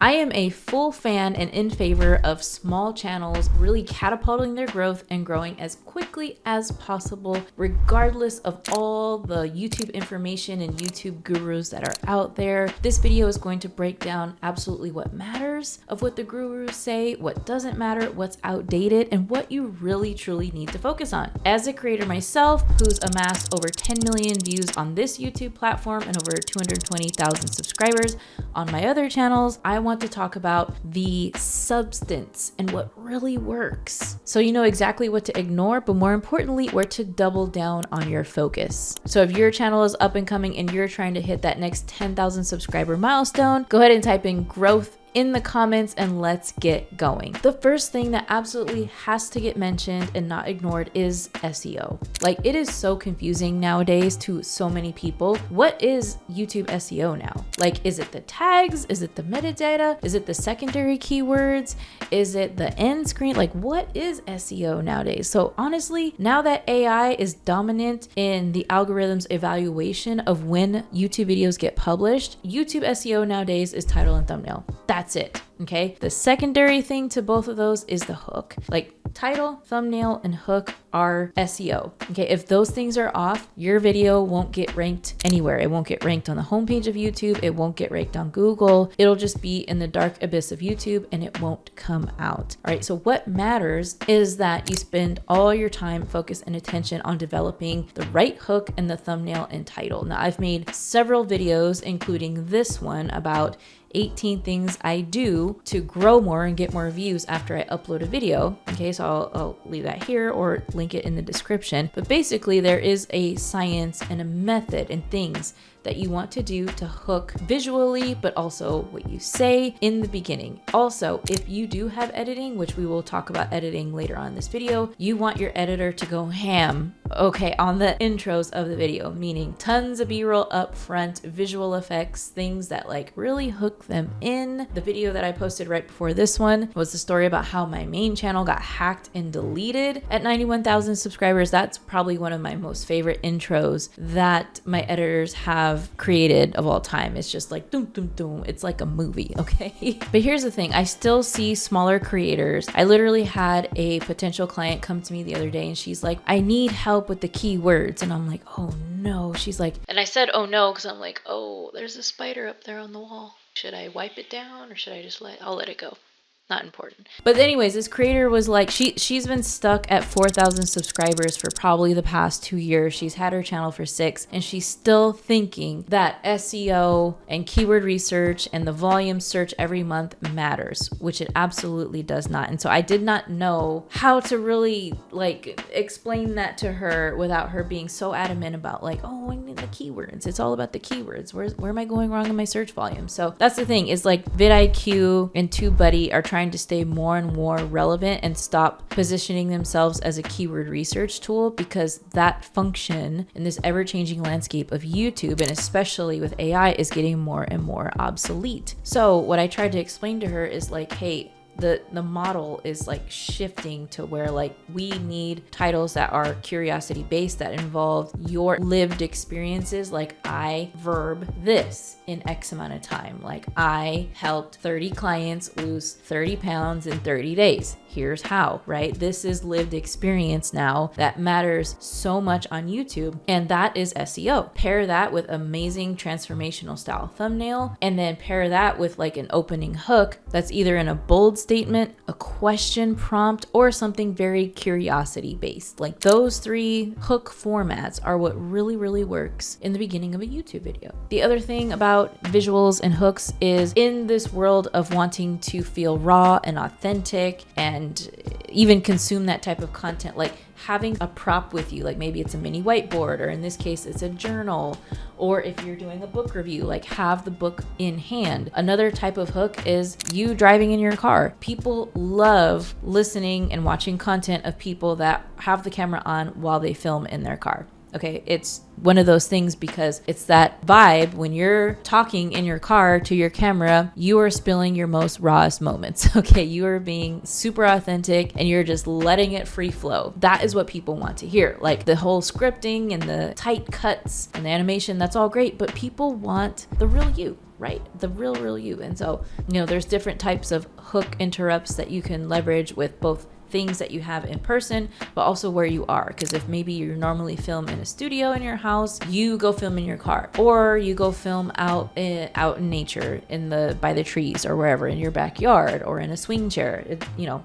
I am a full fan and in favor of small channels really catapulting their growth and growing as quickly as possible, regardless of all the YouTube information and YouTube gurus that are out there. This video is going to break down absolutely what matters of what the gurus say, what doesn't matter, what's outdated, and what you really truly need to focus on. As a creator myself, who's amassed over 10 million views on this YouTube platform and over 220,000 subscribers on my other channels, I want to talk about the substance and what really works. So you know exactly what to ignore, but more importantly, where to double down on your focus. So if your channel is up and coming and you're trying to hit that next 10,000 subscriber milestone, go ahead and type in growth in the comments and let's get going. The first thing that absolutely has to get mentioned and not ignored is SEO. Like, it is so confusing nowadays to so many people. What is YouTube SEO now? Like, is it the tags? Is it the metadata? Is it the secondary keywords? Is it the end screen? Like, what is SEO nowadays? So honestly, now that AI is dominant in the algorithm's evaluation of when YouTube videos get published, YouTube SEO nowadays is title and thumbnail. That's it. Okay. The secondary thing to both of those is the hook. Like, title, thumbnail, and hook are SEO. Okay. If those things are off, your video won't get ranked anywhere. It won't get ranked on the homepage of YouTube. It won't get ranked on Google. It'll just be in the dark abyss of YouTube and it won't come out. All right. So what matters is that you spend all your time, focus, and attention on developing the right hook and the thumbnail and title. Now, I've made several videos, including this one, about 18 things I do to grow more and get more views after I upload a video. Okay, so I'll leave that here or link it in the description. But basically, there is a science and a method and things that you want to do to hook visually, but also what you say in the beginning. Also, if you do have editing, which we will talk about editing later on in this video, you want your editor to go ham, okay, on the intros of the video, meaning tons of B-roll up front, visual effects, things that like really hook them in. The video that I posted right before this one was the story about how my main channel got hacked and deleted at 91,000 subscribers. That's probably one of my most favorite intros that my editors have created of all time. It's just like doom doom doom. It's like a movie, okay? But here's the thing, I still see smaller creators. I literally had a potential client come to me the other day and she's like, I need help with the keywords. And I'm like, oh no. She's like, and I said, oh no, because I'm like, oh, there's a spider up there on the wall. Should I wipe it down or should I just I'll let it go? Not important. But anyways, this creator was like, she's been stuck at 4,000 subscribers for probably the past 2 years. She's had her channel for 6 and she's still thinking that SEO and keyword research and the volume search every month matters, which it absolutely does not. And so I did not know how to really like explain that to her without her being so adamant about like, oh, I need the keywords. It's all about the keywords. Where am I going wrong in my search volume? So that's the thing, is like vidIQ and TubeBuddy are trying to stay more and more relevant and stop positioning themselves as a keyword research tool, because that function in this ever-changing landscape of YouTube, and especially with AI, is getting more and more obsolete. So what I tried to explain to her is like, hey, the model is like shifting to where like we need titles that are curiosity based, that involve your lived experiences. Like, I verb this in X amount of time. Like, I helped 30 clients lose 30 pounds in 30 days. Here's how, right? This is lived experience now that matters so much on YouTube, and that is SEO. Pair that with amazing transformational style thumbnail, and then pair that with like an opening hook that's either in a bold statement, a question prompt, or something very curiosity based. Like, those 3 hook formats are what really, really works in the beginning of a YouTube video. The other thing about visuals and hooks is, in this world of wanting to feel raw and authentic and even consume that type of content, like having a prop with you, like maybe it's a mini whiteboard, or in this case it's a journal, or if you're doing a book review, like have the book in hand. Another type of hook is you driving in your car. People love listening and watching content of people that have the camera on while they film in their car. Okay, it's one of those things because it's that vibe when you're talking in your car to your camera, you are spilling your most rawest moments. Okay, you are being super authentic and you're just letting it free flow. That is what people want to hear. Like, the whole scripting and the tight cuts and the animation, that's all great, but people want the real you. right? The real you. And so, there's different types of hook interrupts that you can leverage with both things that you have in person, but also where you are. Because if maybe you normally film in a studio in your house, you go film in your car, or you go film out in nature by the trees or wherever, in your backyard or in a swing chair,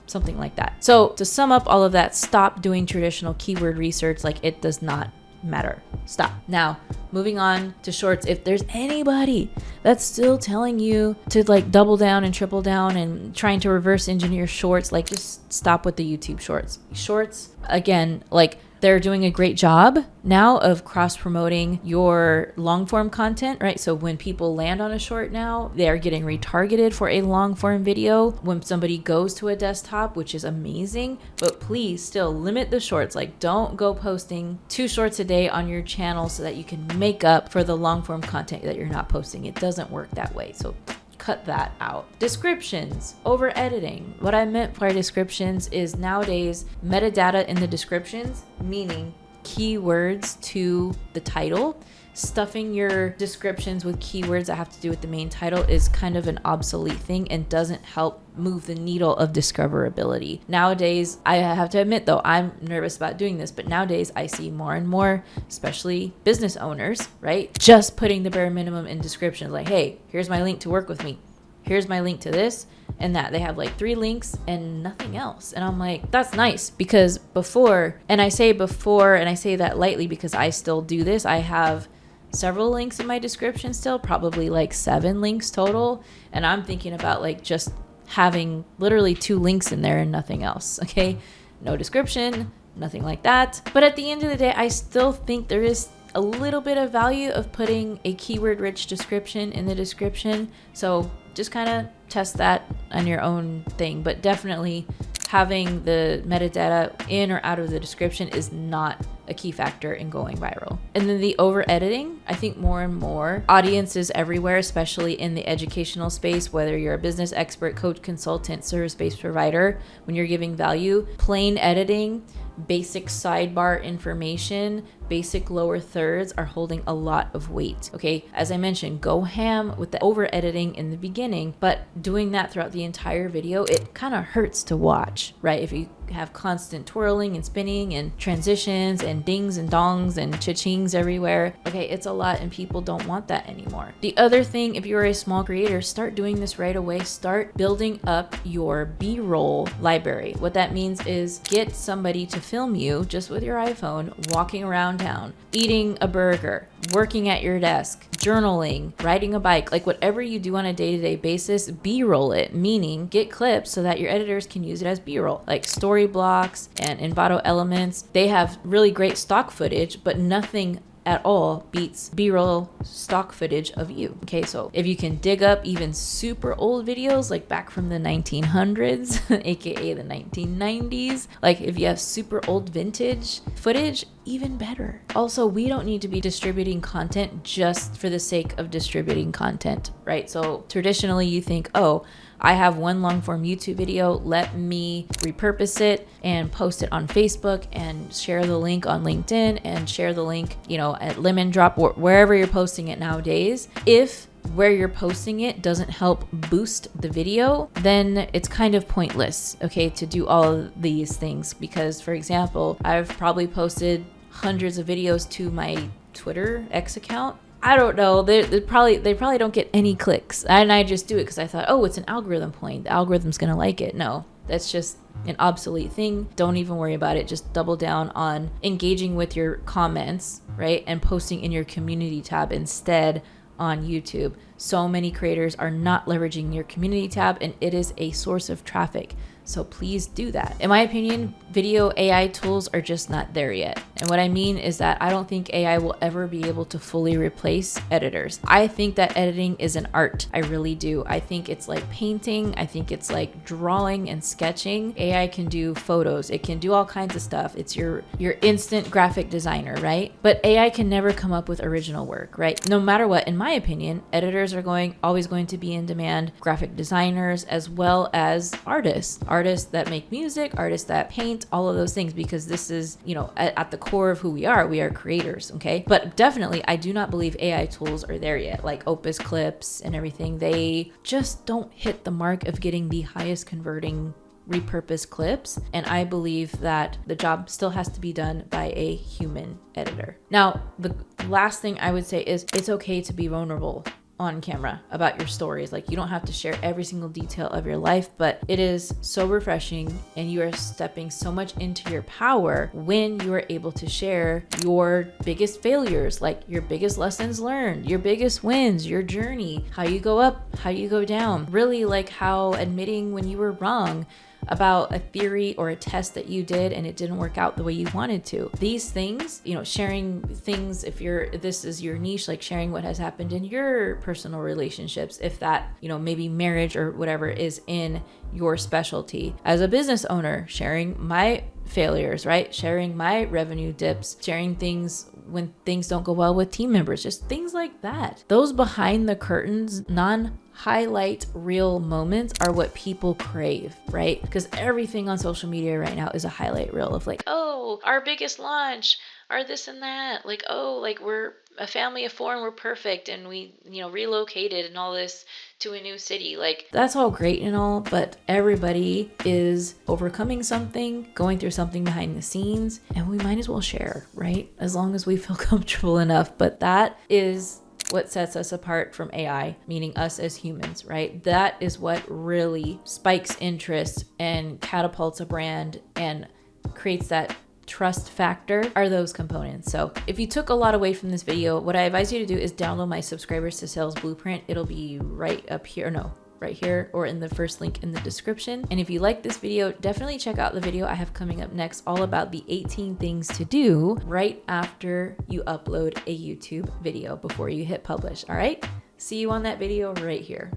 something like that. So to sum up all of that, stop doing traditional keyword research. Like, it does not matter. Stop. Now, moving on to shorts. If there's anybody that's still telling you to like double down and triple down and trying to reverse engineer shorts, like, just stop with the YouTube shorts. Shorts, again, like, they're doing a great job now of cross-promoting your long-form content, right? So when people land on a short now, they are getting retargeted for a long-form video when somebody goes to a desktop, which is amazing. But please still limit the shorts. Like, don't go posting 2 shorts a day on your channel so that you can make up for the long-form content that you're not posting. It doesn't work that way. So cut that out. Descriptions, over editing. What I meant by descriptions is nowadays metadata in the descriptions, meaning keywords to the title. Stuffing your descriptions with keywords that have to do with the main title is kind of an obsolete thing and doesn't help move the needle of discoverability. Nowadays, I have to admit though, I'm nervous about doing this, but nowadays I see more and more, especially business owners, right? Just putting the bare minimum in descriptions, like, hey, here's my link to work with me. Here's my link to this and that. They have like 3 links and nothing else. And I'm like, that's nice, because before, and I say that lightly because I still do this. I have several links in my description still, probably like 7 links total. And I'm thinking about like just having literally 2 links in there and nothing else. Okay. No description, nothing like that. But at the end of the day, I still think there is a little bit of value of putting a keyword rich description in the description. So just kind of test that on your own thing, but definitely having the metadata in or out of the description is not a key factor in going viral. And then the over editing, I think more and more audiences everywhere, especially in the educational space, whether you're a business expert, coach, consultant, service-based provider, when you're giving value, plain editing, basic sidebar information, basic lower thirds are holding a lot of weight. Okay, as I mentioned, go ham with the over editing in the beginning, but doing that throughout the entire video, it kind of hurts to watch, right? If you have constant twirling and spinning and transitions and dings and dongs and cha-chings everywhere, okay, it's a lot and people don't want that anymore. The other thing, if you're a small creator, start doing this right away. Start building up your B-roll library. What that means is get somebody to film you just with your iPhone, walking around town, eating a burger, working at your desk, journaling, riding a bike, like whatever you do on a day-to-day basis, B-roll it, meaning get clips so that your editors can use it as B-roll, like story blocks and Envato Elements. They have really great stock footage, but nothing at all beats B-roll stock footage of you. Okay, so if you can dig up even super old videos, like back from the 1900s, aka the 1990s, like if you have super old vintage footage, even better. Also, we don't need to be distributing content just for the sake of distributing content, right? So traditionally you think, oh, I have one long form YouTube video, let me repurpose it and post it on Facebook and share the link on LinkedIn and share the link, at Lemon Drop or wherever you're posting it nowadays. If where you're posting it doesn't help boost the video, then it's kind of pointless, okay, to do all of these things. Because, for example, I've probably posted hundreds of videos to my Twitter X account. I don't know. They probably don't get any clicks. And I just do it because I thought, oh, it's an algorithm point. The algorithm's going to like it. No, that's just an obsolete thing. Don't even worry about it. Just double down on engaging with your comments, right? And posting in your community tab instead on YouTube. So many creators are not leveraging your community tab, and it is a source of traffic. So please do that. In my opinion, video AI tools are just not there yet. And what I mean is that I don't think AI will ever be able to fully replace editors. I think that editing is an art. I really do. I think it's like painting. I think it's like drawing and sketching. AI can do photos. It can do all kinds of stuff. It's your instant graphic designer, right? But AI can never come up with original work, right? No matter what, in my opinion, editors illustrators are always going to be in demand, graphic designers, as well as artists that make music, artists that paint, all of those things, because this is, at the core of who we are. We are creators, okay? But definitely, I do not believe AI tools are there yet, like Opus Clips and everything. They just don't hit the mark of getting the highest converting repurposed clips, and I believe that the job still has to be done by a human editor. Now, the last thing I would say is it's okay to be vulnerable on camera about your stories. Like, you don't have to share every single detail of your life, but it is so refreshing, and you are stepping so much into your power when you are able to share your biggest failures, like your biggest lessons learned, your biggest wins, your journey, how you go up, how you go down, really, like how admitting when you were wrong about a theory or a test that you did and it didn't work out the way you wanted to. These things, sharing things, if this is your niche, like sharing what has happened in your personal relationships, if that, maybe marriage or whatever is in your specialty. As a business owner, sharing my failures, right? Sharing my revenue dips, sharing things when things don't go well with team members, just things like that. Those behind the curtains, non-highlight reel moments are what people crave, right? Because everything on social media right now is a highlight reel of like, oh, our biggest launch, our this and that. Like, oh, like we're a family of 4 and we're perfect and we, relocated and all this to a new city. Like, that's all great and all, but everybody is overcoming something, going through something behind the scenes, and we might as well share, right? As long as we feel comfortable enough. But that is what sets us apart from AI, meaning us as humans, right? That is what really spikes interest and catapults a brand and creates that trust factor, are those components. So if you took a lot away from this video, what I advise you to do is download my Subscribers to Sales Blueprint. It'll be right up here. No, right here, or in the first link in the description. And if you like this video, definitely check out the video I have coming up next, all about the 18 things to do right after you upload a YouTube video before you hit publish. All right, see you on that video right here.